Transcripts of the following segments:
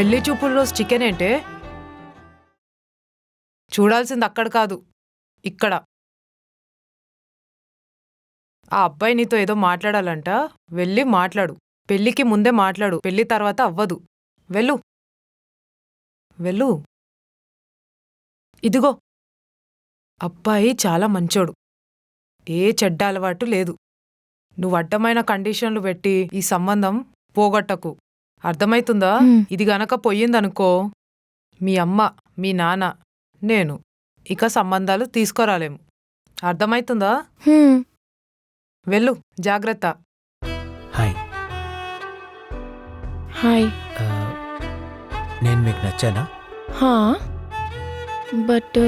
పెళ్లి చూపుల రోజు చికెన్ ఏంటే? చూడాల్సింది అక్కడ కాదు, ఇక్కడ. ఆ అబ్బాయి నీతో ఏదో మాట్లాడాలంట, వెళ్ళి మాట్లాడు. పెళ్లికి ముందే మాట్లాడు, పెళ్లి తర్వాత అవ్వదు. వెళ్ళు వెళ్ళు. ఇదిగో, అబ్బాయి చాలా మంచోడు, ఏ చెడ్డ అలవాటు లేదు. నువ్వు అడ్డమైన కండిషన్లు పెట్టి ఈ సంబంధం పోగొట్టకు, అర్థమైతుందా? ఇది గనక పొయ్యిందనుకో, మీ అమ్మ, మీ నాన్న, నేను ఇక సంబంధాలు తీసుకురాలేము. అర్థమైతుందా? వెళ్ళు, జాగ్రత్త. హాయ్. హాయ్. నేను మీకు నచ్చానా? బట్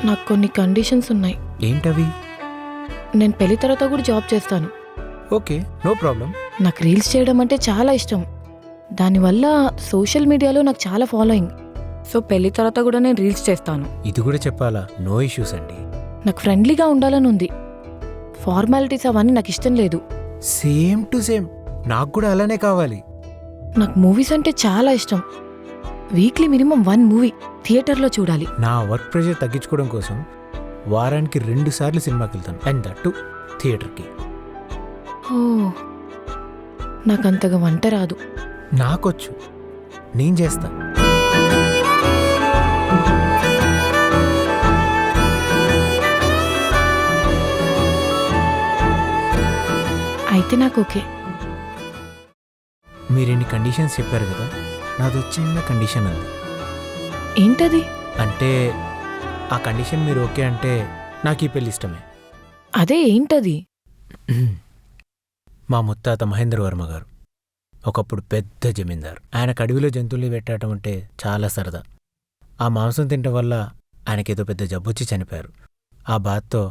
నాకు కొన్ని కండిషన్స్ ఉన్నాయి. ఏంటవి? నేను పెళ్లి తర్వాత కూడా జాబ్ చేస్తాను. Okay, no problem. నాకు రీల్స్ చేయడం అంటే చాలా ఇష్టం. దానివల్ల సోషల్ మీడియాలో నాకు చాలా ఫాలోయింగ్. సో పెళ్లి తర్వాత కూడా నేను రీల్స్ చేస్తాను. ఇది కూడా చెప్పాలా? నో ఇష్యూస్ అండి. నాకు ఫ్రెండ్లీగా ఉండాలని ఉంది. ఫార్మాలిటీస్ అవన్నీ నాకు ఇష్టం లేదు. సేమ్ టు సేమ్, నాకు కూడా అలానే కావాలి. నాకు మూవీస్ అంటే చాలా ఇష్టం. వీక్లీ మినిమం 1 మూవీ థియేటర్లో చూడాలి. నా వర్క్ ప్రెషర్ తగ్గించుకోవడం కోసం వారానికి 2 సార్లు సినిమాకి వెళ్తాను, అండ్ దట్టు థియేటర్కి. ఓ, నాకంతగా వంట రాదు. నాకొచ్చు, నేను చేస్తా. అయితే నాకు ఓకే. మీరు ఇన్ని కండిషన్స్ చెప్పారు కదా, నాదో చిన్న కండిషన్ ఉంది. ఏంటది? అంటే ఆ కండిషన్ మీరు ఓకే అంటే నాకు ఈ పెళ్ళి ఇష్టమే. అదే ఏంటది? మా ముత్తాత మహేంద్ర వర్మ గారు ఒకప్పుడు పెద్ద జమీందారు. ఆయన అడవిలో జంతువుల్ని వేటాడటం అంటే చాలా సరదా. ఆ మాంసం తినటం వల్ల ఆయనకేదో పెద్ద జబ్బొచ్చి చనిపోయారు. ఆ బాధతో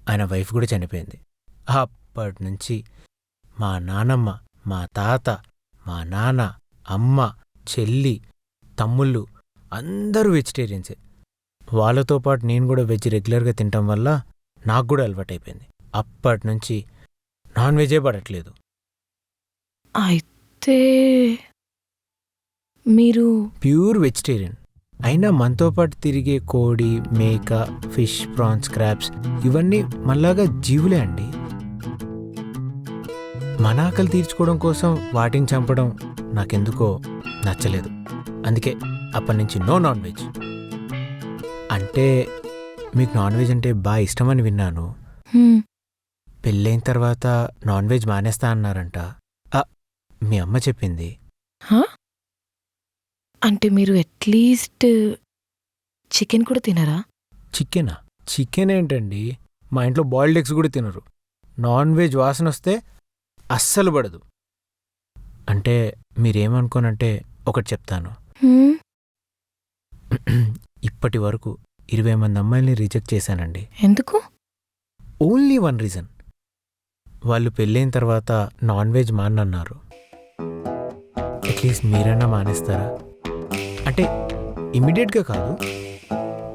ఆయన వైఫ్ కూడా చనిపోయింది. అప్పటి నుంచి మా నానమ్మ, మా తాత, మా నాన్న, అమ్మ, చెల్లి, తమ్ముళ్ళు అందరూ వెజిటేరియన్సే. వాళ్ళతో పాటు నేను కూడా వెజ్ రెగ్యులర్గా తినటం వల్ల నాకు కూడా అలవాటైపోయింది. అప్పటి నుంచి నాన్ వెజే పడట్లేదు. అయితే మీరు ప్యూర్ వెజిటేరియన్. అయినా మనతో పాటు తిరిగే కోడి, మేక, ఫిష్, ప్రాన్స్, క్రాబ్స్ ఇవన్నీ మనలాగా జీవులే అండి. మన ఆకలి తీర్చుకోవడం కోసం వాటిని చంపడం నాకెందుకో నచ్చలేదు. అందుకే అప్పటి నుంచి నో నాన్ వెజ్. అంటే మీకు నాన్ వెజ్ అంటే బాగా ఇష్టమని విన్నాను. పెళ్ళైన తర్వాత నాన్ వెజ్ మానేస్తా అన్నారంట. మీ అమ్మ చెప్పింది. అంటే మీరు అట్లీస్ట్ చికెన్ కూడా తినరా? చికెనా? చికెన్ ఏంటండి, మా ఇంట్లో బాయిల్డ్ ఎగ్స్ కూడా తినరు. నాన్ వెజ్ వాసన వస్తే అస్సలు పడదు. అంటే మీరేమనుకోనంటే ఒకటి చెప్తాను. ఇప్పటి వరకు 20 మంది అమ్మాయిల్ని రిజెక్ట్ చేశానండి. ఎందుకు? Only 1 reason. వాళ్ళు పెళ్ళైన తర్వాత నాన్ వెజ్ మానన్నారు. అట్లీస్ట్ మీరైనా మానేస్తారా? అంటే ఇమ్మీడియట్గా కాదు,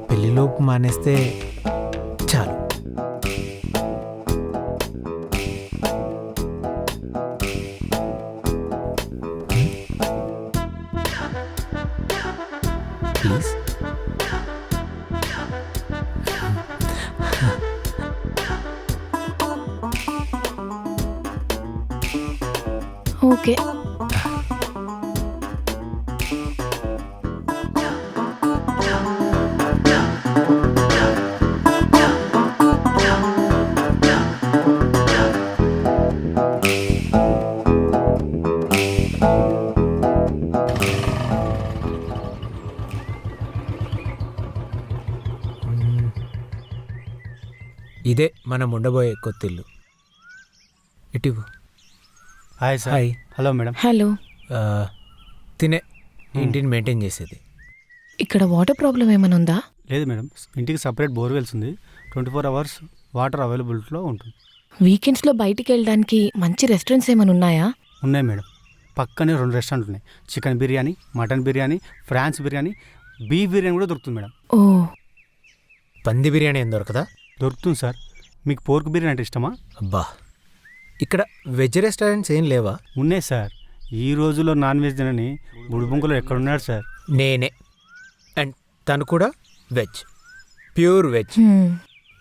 పెళ్లిలోపు మానేస్తే చాలు. ప్లీజ్. ఓకే. ఇదే మనం ఉండబోయే కొత్తిల్లు. ఇటివు. Hi sir. Hi. Hello madam. Hello. తినే ఇంటిని మెయింటైన్ చేసేది. ఇక్కడ వాటర్ ప్రాబ్లం ఏమైనా ఉందా? లేదు మేడం, ఇంటికి సపరేట్ బోర్వెల్స్ ఉంది. 24 అవర్స్ వాటర్ అవైలబిలిటీలో ఉంటుంది. వీకెండ్స్లో బయటికి వెళ్ళడానికి మంచి రెస్టారెంట్స్ ఏమైనా ఉన్నాయా? ఉన్నాయి మేడం, పక్కనే 2 రెస్టారెంట్లు ఉన్నాయి. Chicken biryani, mutton biryani, prawns biryani, beef biryani కూడా దొరుకుతుంది మేడం. ఓ, పంది బిర్యానీ ఏం దొరకదా? దొరుకుతుంది సార్. మీకు పోర్క్ బిర్యానీ అంటే ఇష్టమా? అబ్బా, ఇక్కడ వెజ్ రెస్టారెంట్స్ ఏం లేవా? ఉన్నాయి సార్. ఈ రోజుల్లో నాన్ వెజ్ తినని బుడిబుంకులో ఎక్కడున్నాడు సార్? నేనే. అండ్ తను కూడా వెజ్, ప్యూర్ వెజ్.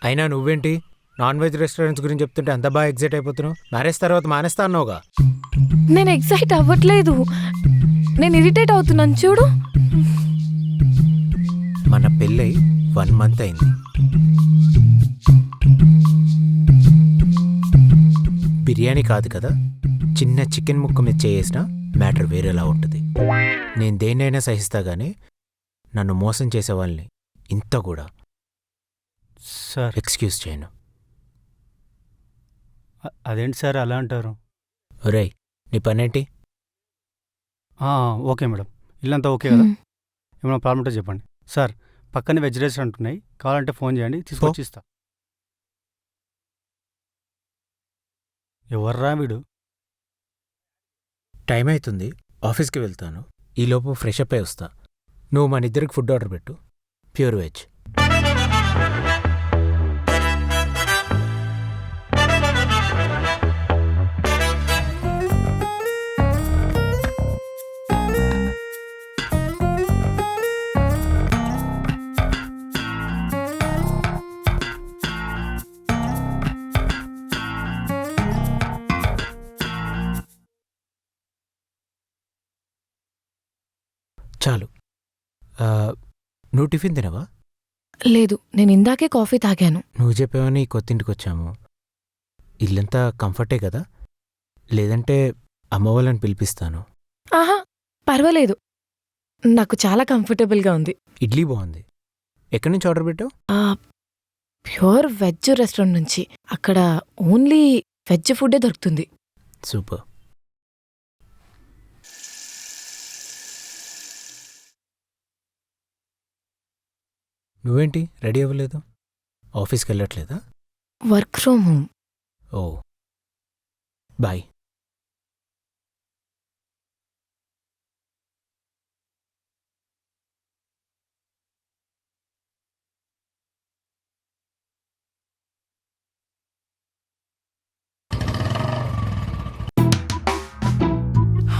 అయినా నువ్వేంటి నాన్ వెజ్ రెస్టారెంట్స్ గురించి చెప్తుంటే అంత బాగా ఎగ్జైట్ అయిపోతున్నావు? మ్యారేజ్ తర్వాత మానేస్తా అన్నావుగా. నేను ఎక్సైట్ అవ్వట్లేదు, నేను ఇరిటేట్ అవుతున్నాను చూడు. మన పెళ్ళై 1 month అయింది. బిర్యానీ కాదు కదా, చిన్న చికెన్ ముక్క మీద చేసిన మ్యాటర్ వేరేలా ఉంటుంది. నేను దేన్నైనా సహిస్తా గానీ నన్ను మోసం చేసే వాళ్ళని ఇంత కూడా సార్ ఎక్స్క్యూజ్ చేయను. అదేంటి సార్ అలా అంటారు? ఒరేయ్, నీ పనేంటి? ఓకే మేడం, ఇల్లంతా ఓకే కదా? ఏమైనా ప్రాబ్లం ఉంటే చెప్పండి సార్. పక్కనే వెజ్ రెస్టారెంట్ ఉన్నాయి, కావాలంటే ఫోన్ చేయండి, తీసుకొచ్చి ఇస్తా. ఎవర్రా వీడు? టైం అవుతుంది, ఆఫీస్కి వెళ్తాను. ఈలోపు ఫ్రెష్ అప్ అయి వస్తా. నువ్వు మన ఇద్దరికి ఫుడ్ ఆర్డర్ పెట్టు, ప్యూర్ వెజ్. చాలు. నువ్వు టిఫిన్ తినవా? లేదు, నేను ఇందాకే కాఫీ తాగాను. నువ్వు చెప్పావని కొత్తింటికి వచ్చాము. ఇల్లంతా కంఫర్టే కదా? లేదంటే అమ్మ వాళ్ళని పిలిపిస్తాను. ఆహా, పర్వాలేదు, నాకు చాలా కంఫర్టబుల్గా ఉంది. ఇడ్లీ బాగుంది. ఎక్కడి నుంచి ఆర్డర్ పెట్టావు? ప్యూర్ వెజ్ రెస్టారెంట్ నుంచి. అక్కడ ఓన్లీ వెజ్ ఫుడ్డే దొరుకుతుంది. సూపర్. నువ్వేంటి రెడీ అవ్వలేదు? ఆఫీస్కి వెళ్ళట్లేదా? Work from home. ఓ, బాయ్.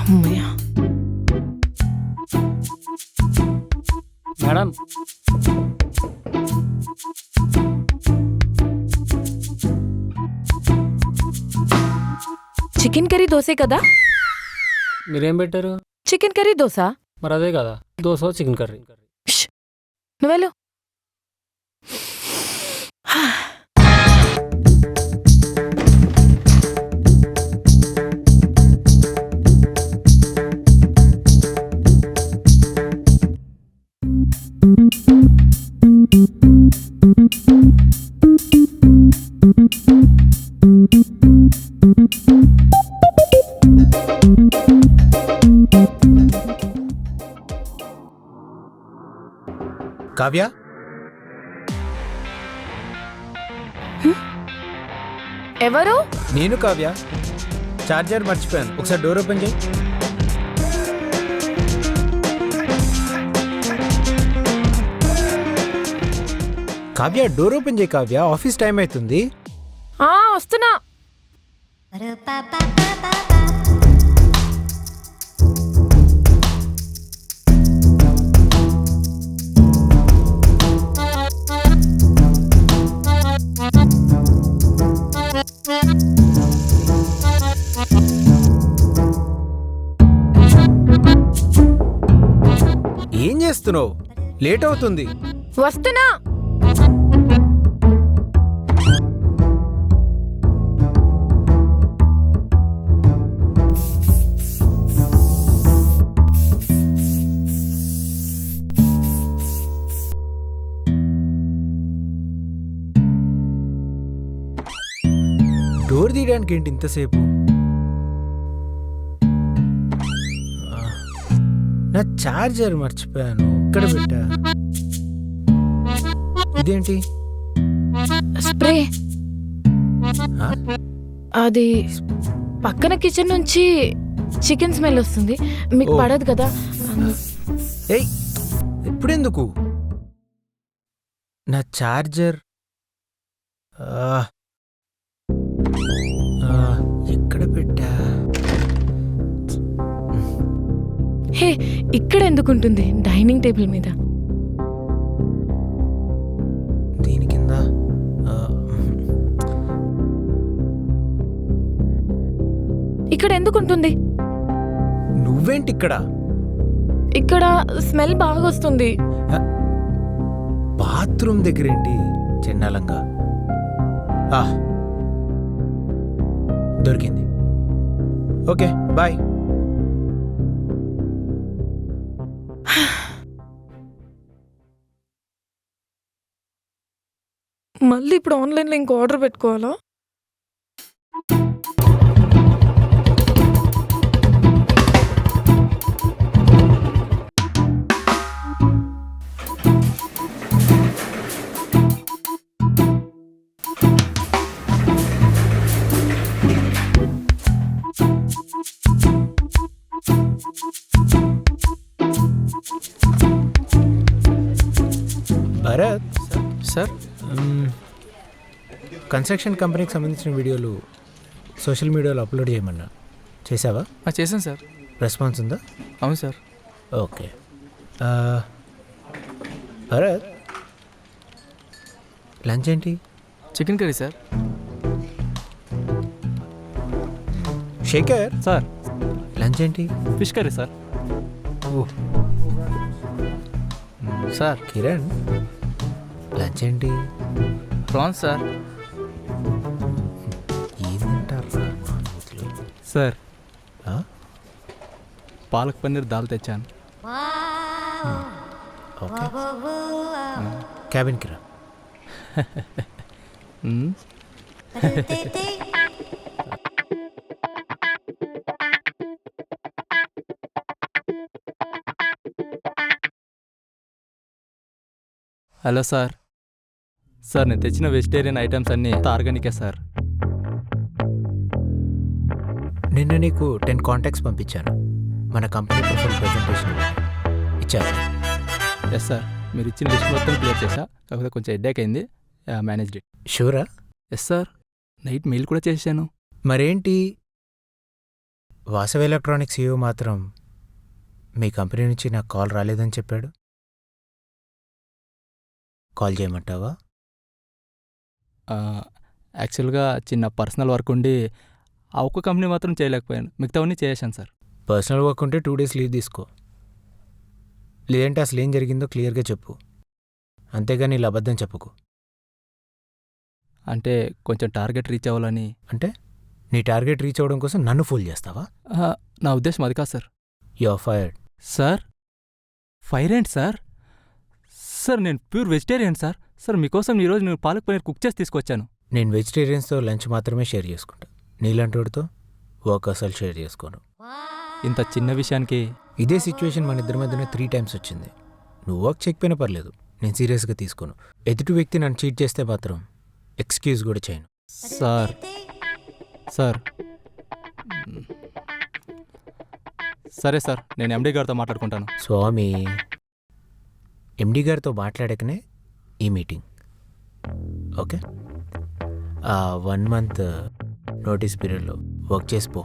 అమ్మయ్యా. మేడం, చికెన్ కర్రీ దోసే కదా? మీరేం పెట్టారు? Chicken curry dosa. మరి అదే కదా, దోశ చికెన్ కర్రీ. నువ్వెళ్ళు. కావ్య, ఎవరు? నేను కావ్య. చార్జర్ మర్చిపోయాను, ఒకసారి డోర్ ఓపెన్ చేయి. కావ్య, డోర్ ఓపెన్ చేయి కావ్య, ఆఫీస్ టైం అవుతుంది. వస్తున్నా. ఏం చేస్తున్నావు? లేట్ అవుతుంది. వస్తున్నా. డోర్ తీయడానికి ఏంటి ఇంతసేపు? నా చార్జర్ మర్చిపోయాను, ఇక్కడ పెట్టా. ఇదేంటి? స్ప్రే. అది పక్కన కిచెన్ నుంచి చికెన్ స్మెల్ వస్తుంది, మీకు పడదు కదా. ఏయ్, ఎప్పుడెందుకు? నా చార్జర్ ఎక్కడ పెట్టా? ఇక్కడ ఎందుకుంటుంది డైనింగ్ టేబుల్ మీద? దీని కింద ఇక్కడ ఎందుకుంటుంది? నువ్వేంటి ఇక్కడ? ఇక్కడ స్మెల్ బాగా వస్తుంది. బాత్రూమ్ దగ్గరేంటి చెన్నాలంగా? దొరికింది. Okay bye. మళ్ళీ ఇప్పుడు ఆన్లైన్లో ఇంకో ఆర్డర్ పెట్టుకోవాలా? భరత్ సార్ కన్స్ట్రక్షన్ కంపెనీకి సంబంధించిన వీడియోలు సోషల్ మీడియాలో అప్లోడ్ చేయమన్నా, చేసావా? చేశాను సార్. రెస్పాన్స్ ఉందా? అవును సార్. ఓకే. భరత్ లంచ్ ఏంటి? Chicken curry sir. Shekhar sir lunch ఏంటి? Fish curry sir. Sir Kiran lunch ఏంటి? Prawns sir. ఏం తింటారా నాన్ వెజ్లో? సార్ ఆ? పాలక్ పన్నీర్ దాల్ తెచ్చాను. ఓకే. క్యాబిన్కి రా. Hello sir. సార్ నేను తెచ్చిన వెజిటేరియన్ ఐటమ్స్ అన్నీ ఆర్గానికే సార్. నిన్న నీకు 10 కాంటాక్ట్స్ పంపించాను. మన కంపెనీ ప్రొఫైల్ ప్రెజెంటేషన్ ఇచ్చారు. Yes sir. మీరు ఇచ్చిన లిస్ట్ మొత్తం క్లియర్ చేశా, కాకపోతే కొంచెం హెడ్ఏక్ అయింది. Managed it. షూరా? Yes sir. నైట్ మెయిల్ కూడా చేశాను. మరేంటి వాసవి ఎలక్ట్రానిక్స్ CEO మాత్రం మీ కంపెనీ నుంచి నాకు కాల్ రాలేదని చెప్పాడు. కాల్ చేయమంటావా? యాక్చువల్గా చిన్న పర్సనల్ వర్క్ ఉండి ఆ ఒక్క కంపెనీ మాత్రం చేయలేకపోయాను. మిగతావన్నీ చేశాను సార్. పర్సనల్ వర్క్ ఉంటే 2 days లీవ్ తీసుకో. లేదంటే అసలు ఏం జరిగిందో క్లియర్గా చెప్పు. అంతేగాని ఇలా అబద్ధం చెప్పుకో. అంటే కొంచెం టార్గెట్ రీచ్ అవ్వాలని. అంటే నీ టార్గెట్ రీచ్ అవ్వడం కోసం నన్ను ఫూల్ చేస్తావా? నా ఉద్దేశం అది కాదు sir. You are fired. Sir fire ఏంటి సార్? సార్ నేను ప్యూర్ వెజిటేరియన్ సార్. సార్ మీకోసం ఈరోజు నేను పాలక్ పన్నీర్ కుక్ చేసి తీసుకొచ్చాను. నేను వెజిటేరియన్స్తో లంచ్ మాత్రమే షేర్ చేసుకుంటా. నీలాంటివాడితో వర్క్ అసలు షేర్ చేసుకోను. ఇంత చిన్న విషయానికి ఇదే సిచ్యువేషన్ మన ఇద్దరి మధ్యన 3 times వచ్చింది. నువ్వు వర్క్ చేయకపోయినా పర్లేదు, నేను సీరియస్గా తీసుకోను. ఎదుటి వ్యక్తి నన్ను చీట్ చేస్తే మాత్రం ఎక్స్క్యూజ్ కూడా చేయను. సార్ సార్ సరే సార్, నేను ఎండీ గారితో మాట్లాడుకుంటాను. స్వామి, ఎండీ గారితో మాట్లాడకనే ఈ మీటింగ్. ఓకే, ఆ 1 month నోటీస్ పీరియడ్లో వర్క్ చేసిపో.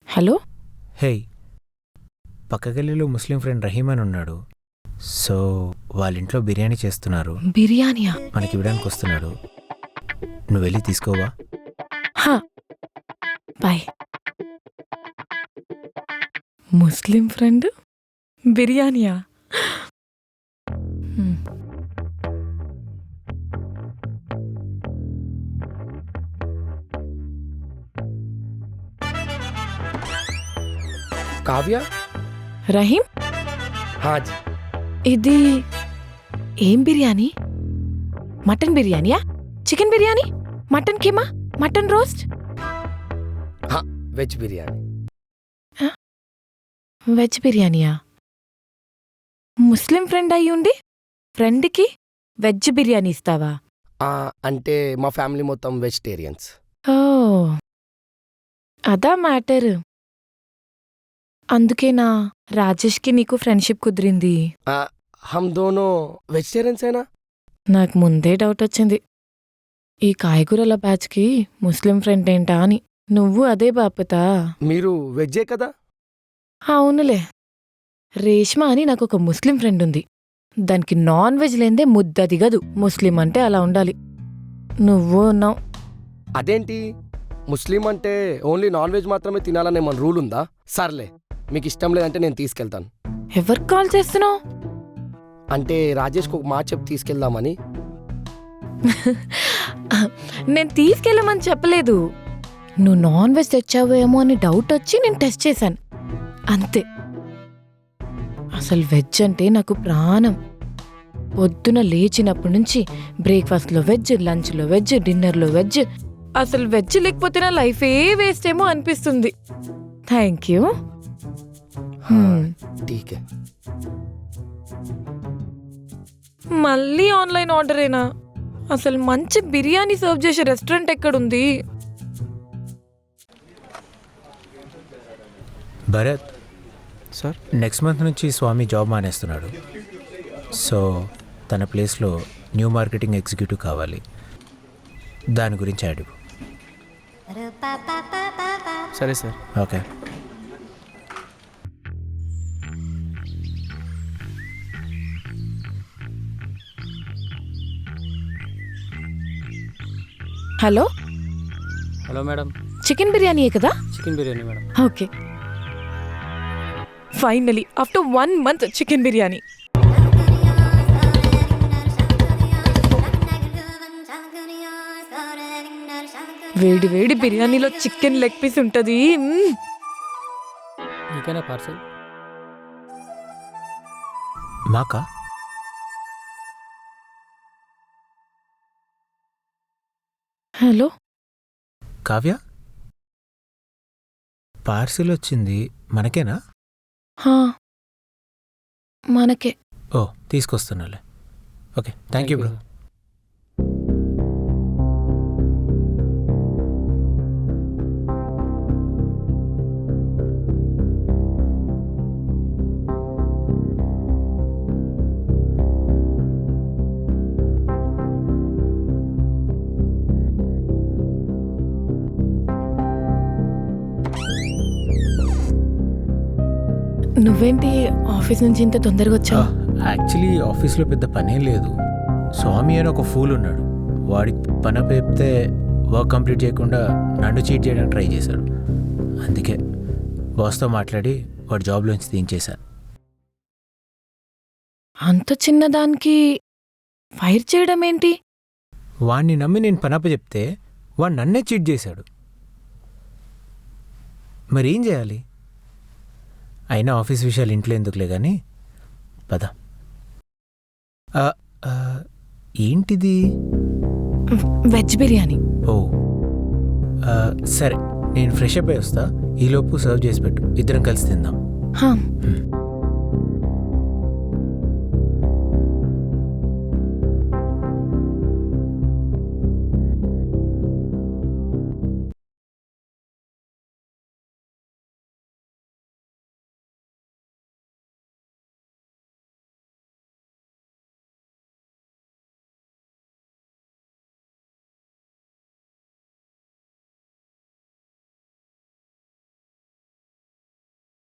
హలో. హే, పక్క గల్లీలో ముస్లిం ఫ్రెండ్ రహీమ్ అని ఉన్నాడు. సో వాళ్ళ ఇంట్లో బిర్యానీ చేస్తున్నారు. బిర్యానీయా? మనకి ఇవ్వడానికి వస్తున్నాడు. నువ్వు వెళ్ళి తీసుకోవా? హా, బాయ్. ముస్లిం ఫ్రెండ్ బిర్యానీయా? కావ్య? రహీం, హాజీ. ఇది ఏం బిర్యానీ? మటన్ బిర్యానీయా? Chicken biryani? Mutton keema? Mutton roast? Veg biryani. Veg బిర్యానీయా? ముస్లిం ఫ్రెండ్ అయ్యుండి ఫ్రెండ్కి వెజ్ బిర్యానీ ఇస్తావా? అంటే మా ఫ్యామిలీ మొత్తం వెజిటేరియన్స్. ఓ, అదా మ్యాటర్. అందుకేనా రాజేష్కి నీకు ఫ్రెండ్షిప్ కుదిరింది. हम दोनों వెజిటేరియన్స్ అయినా నాకు ముందే డౌట్ వచ్చింది, ఈ కాయగూరల బ్యాచ్కి ముస్లిం ఫ్రెండ్ ఏంటా అని. నువ్వు అదే బాపతా? మీరు వెజ్జే కదా? అవునులే. రేష్మా అని నాకు ఒక ముస్లిం ఫ్రెండ్ ఉంది. దానికి నాన్ వెజ్ లేందే ముద్ద దిగదు. ముస్లిం అంటే అలా ఉండాలి. నువ్వు ఉన్నావు. అదేంటి, ముస్లిం అంటే ఓన్లీ నాన్ వెజ్ మాత్రమే తినాలనే మన రూల్ ఉందా? సర్లే, మీకు ఇష్టం లేదంటే నేను తీసుకెళ్తాను. ఎవరికి కాల్ చేస్తున్నావు? అంటే రాజేష్కి ఒక మాట చెప్పి తీసుకెళ్దామని. నేను తీసుకెళ్ళమని చెప్పలేదు. నువ్వు నాన్ వెజ్ తెచ్చావేమో అని డౌట్ వచ్చి నేను టెస్ట్ చేశాను అంతే. అసలు వెజ్ అంటే నాకు ప్రాణం. పొద్దున లేచినప్పటి నుంచి బ్రేక్ఫాస్ట్లో వెజ్, లంచ్లో వెజ్, డిన్నర్లో వెజ్. అసలు వెజ్ లేకపోతే నా లైఫే వేస్ట్ ఏమో అనిపిస్తుంది. Thank you. ఠీకే. మళ్ళీ ఆన్లైన్ ఆర్డరేనా? అసలు మంచి బిర్యానీ సర్వ్ చేసే రెస్టారెంట్ ఎక్కడుంది? భరత్ సార్, నెక్స్ట్ మంత్ నుంచి స్వామి జాబ్ మానేస్తున్నాడు. సో తన ప్లేస్లో న్యూ మార్కెటింగ్ ఎగ్జిక్యూటివ్ కావాలి. దాని గురించి అడుగు. సరే sir. Okay. Hello, hello madam, chicken బిర్యానీయే కదా? Chicken biryani madam. Okay. Finally after 1 month chicken biryani. వేడి వేడి బిర్యానీలో చికెన్ లెగ్ పీస్ ఉంటుంది. మీకేనా పార్సల్? మాకా? హలో కావ్య, పార్సిల్ వచ్చింది, మనకేనా? హా, మనకే. ఓ, తీసుకొస్తున్నాలే. Okay, thank you bro. నువ్వేంటి ఆఫీస్ నుంచి ఇంత తొందరగా వచ్చావు? యాక్చువల్లీ ఆఫీస్లో పెద్ద పనేం లేదు. స్వామి అని ఒక ఫూల్ ఉన్నాడు. వాడికి పని పేపితే వర్క్ కంప్లీట్ చేయకుండా నన్ను చీట్ చేయడానికి ట్రై చేశాడు. అందుకే బాస్తో మాట్లాడి వాడి జాబ్లోంచి తీయించేశా. అంత చిన్నదానికి ఫైర్ చేయడం ఏంటి? వాడిని నమ్మి నేను పనప్ప చెప్తే వాడు నన్నే చీట్ చేశాడు. మరేం చేయాలి? అయినా ఆఫీస్ విషయాలు ఇంట్లో ఎందుకులే కానీ పద. ఏంటిది? వెజ్ బిర్యానీ. ఓ సరే, నేను ఫ్రెష్ అప్ అయి వస్తా. ఈలోపు సర్వ్ చేసి పెట్టు, ఇద్దరం కలిసి తిందాం. హా.